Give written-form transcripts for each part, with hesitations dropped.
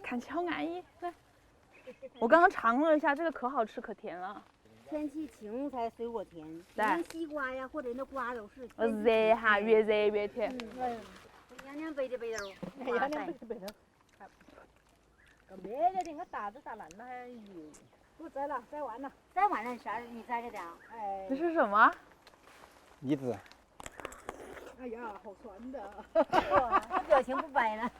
看起好安逸。来，我刚刚尝了一下，这个可好吃可甜了。天气晴才水果甜，对西瓜呀或者那瓜都是。热哈，越热越甜。娘娘背的背头，娘娘背的背头。个咩的，连个大都打烂了还油。不摘了，摘完了。摘完了啥？你摘了的啊？哎。这是什么？梨子。哎呀，好酸的。他表情不摆了。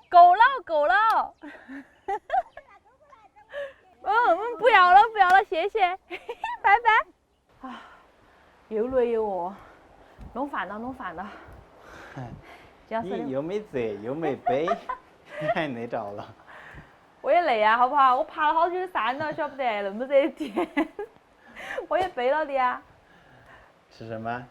够了，够了。不要了，不要了，谢谢，拜拜。啊，又累又饿，弄饭了，弄饭了。你又没折又没背，你还累着了。我也累啊，好不好？我爬了好久的山了，晓不得那么热的天，我也背了的呀。吃什么？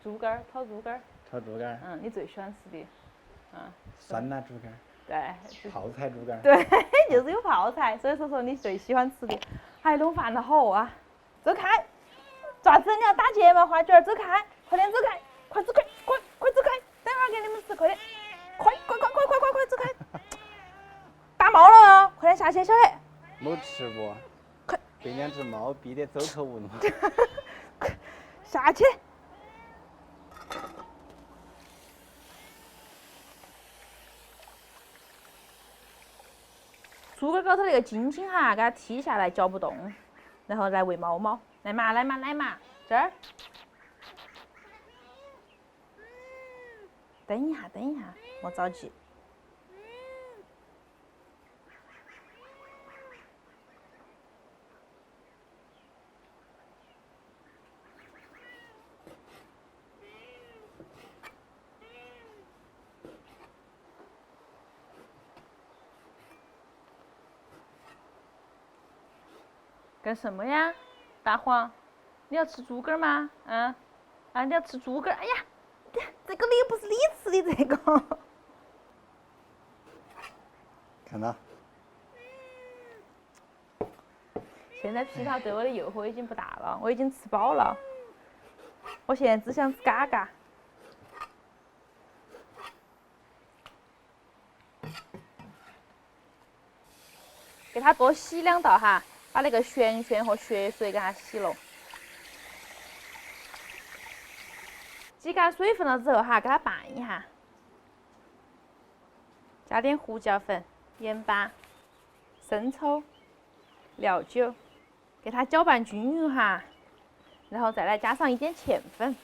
猪肝儿，炒猪肝儿。炒猪肝儿。你最喜欢吃的。酸辣猪肝儿。对。泡菜猪肝儿。对，就是有泡菜，所以说你最喜欢吃的。还弄饭了，好饿啊！走开！咋子？你要打睫毛花卷？走开！快点走开！快走开！快走开！等会儿给你们吃，快点！快走开！打猫了啊！快点下去，小黑！没吃不？快！被两只猫逼得走投无路。快下去！猪肝高头那个筋筋哈，给它剔下来嚼不动，然后来喂猫猫。来嘛，这儿。等一下，莫着急。干什么呀，大黄？你要吃猪肝吗？你要吃猪肝？哎呀，这个又不是你吃的这个。看到。现在皮套对我的诱惑已经不大了，我已经吃饱了。我现在只想吃嘎嘎。给它多洗2道哈。把那个漩漩和血水给它洗了，挤干水分了之后哈，给它拌一下，加点胡椒粉、盐巴、生抽、料酒，给它搅拌均匀哈，然后再来加上一点芡粉。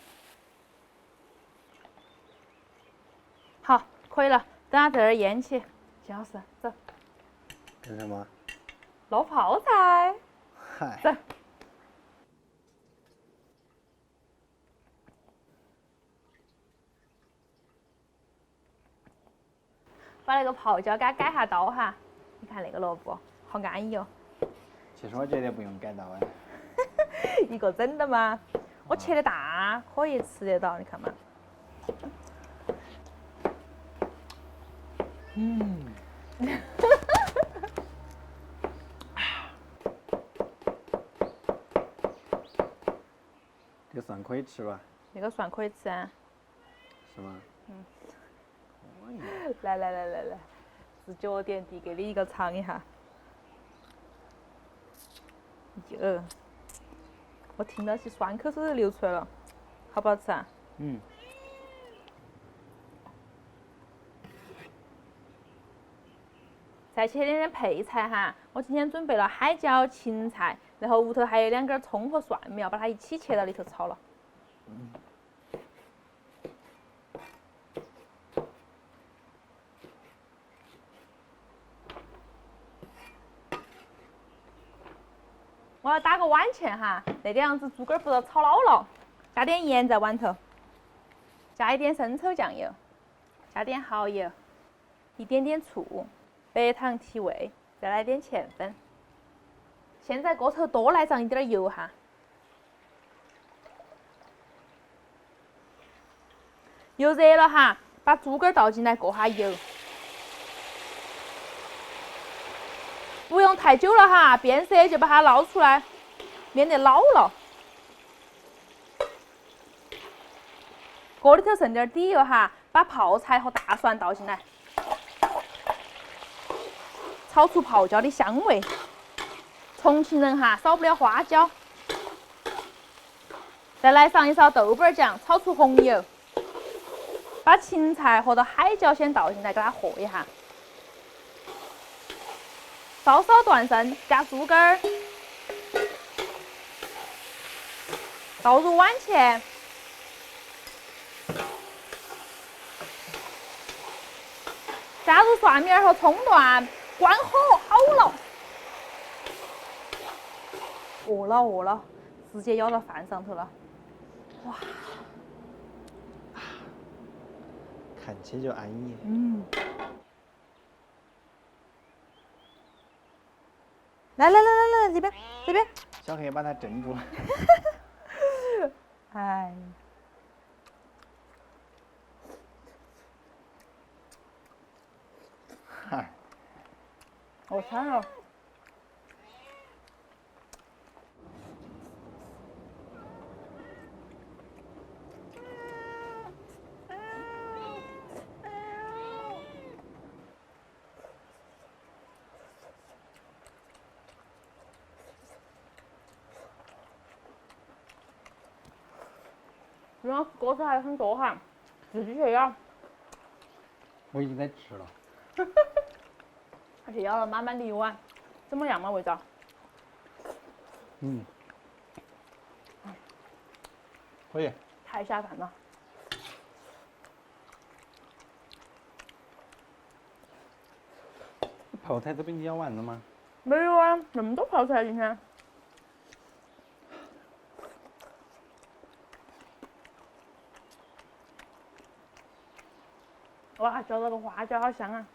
好，可以了，等下在这儿腌起。金老师，走。干什么？捞泡菜。嗨。走。把那个泡椒给它改下刀哈，你看那个萝卜好安逸哦。其实我觉得不用改刀哎。一个整的吗？我切的大，可以吃得到，你看嘛。这个蒜可以吃吧？那个蒜可以吃啊。是吗？来，是脚点递给你一个尝一下。我听到起酸口水都流出来了，好不好吃啊？再切点配菜哈，我今天准备了海椒、芹菜，然后屋头还有2根葱和蒜苗，把它一起切到里头炒了。我要打个碗芡哈，那个样子猪肝不要炒老了。加点盐在碗头，加一点生抽酱油，加点蚝油，一点点醋，白糖提味，再来点芡粉。现在锅头多来上一点油哈。油热了哈，把猪肝倒进来过下油。不用太久了哈，变色就把它捞出来，免得老了。锅里头剩点底油哈，把泡菜和大蒜倒进来，炒出泡椒的香味。重庆人哈少不了花椒，再来上一勺豆瓣酱，炒出红油。把芹菜和海椒先倒进来，给它和一下。稍稍断生，加猪肝儿，倒入碗前。加入蒜苗和葱段，关火，好了。饿了，直接舀到饭上头了。哇，看起就安逸。来，这边。小黑把它镇住。哎，嗨，我惨了。然后锅子还很多哈，自己去舀。我已经在吃了。而且舀了满满的一碗，怎么样嘛味道？可以。太下饭了。泡菜都被你舀完了吗？没有啊，那么多泡菜今天。哇，嚼到个花椒，好香啊！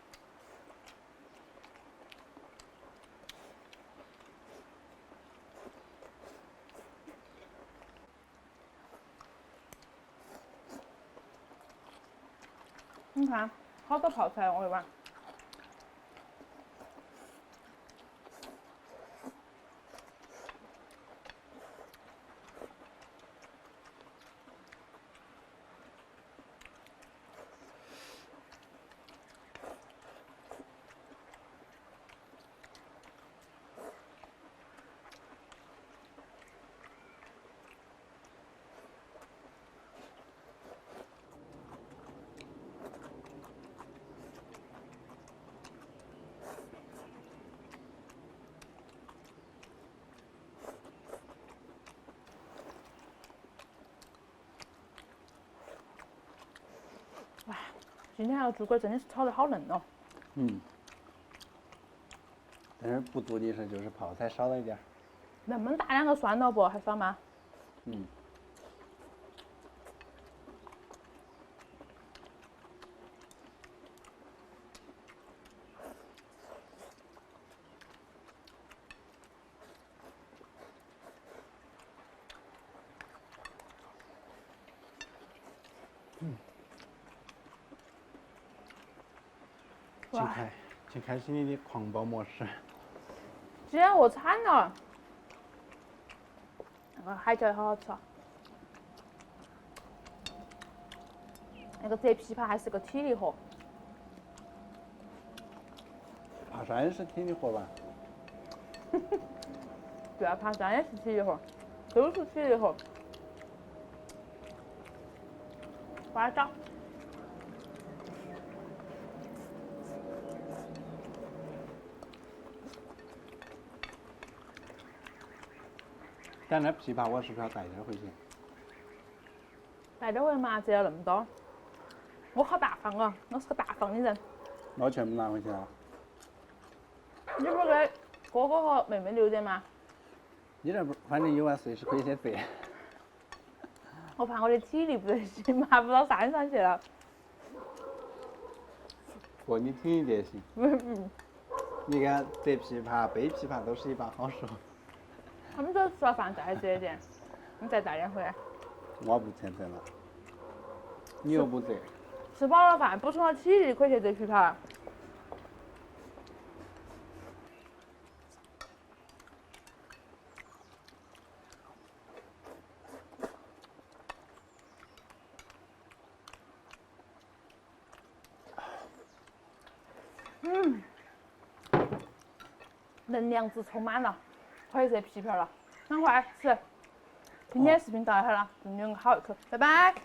你看，好多泡菜，我一碗。哇，今天那个猪肝真的是炒得好嫩哦。但是不足的是就是泡菜少了一点。那么大两个酸萝卜还少吗？请开启你的狂暴模式。今天饿惨了。那个海椒也好好吃啊。那个折枇杷还是个体力活。爬山是体力活吧？对啊，爬山也是体力活，都是体力活。花椒。但那枇杷我是不是要带点回去？带点回嘛，只要那么多。我好大方哦，我是个大方的人。那我全部拿回去了。你不是给哥哥和妹妹留点吗？你这不反正有啊，随时可以先折。我怕我的体力不得行，爬不到山上去了。不，你体力得行。你看折枇杷、背枇杷都是一把好手。他们说吃了饭再折点，你再带点回来。我不去折了，你又不折。吃饱了饭，补充了体力，可以去折枇杷。能量值充满了，可以吃皮皮了，赶快吃。今天视频到这儿了，祝你们好一口，拜拜。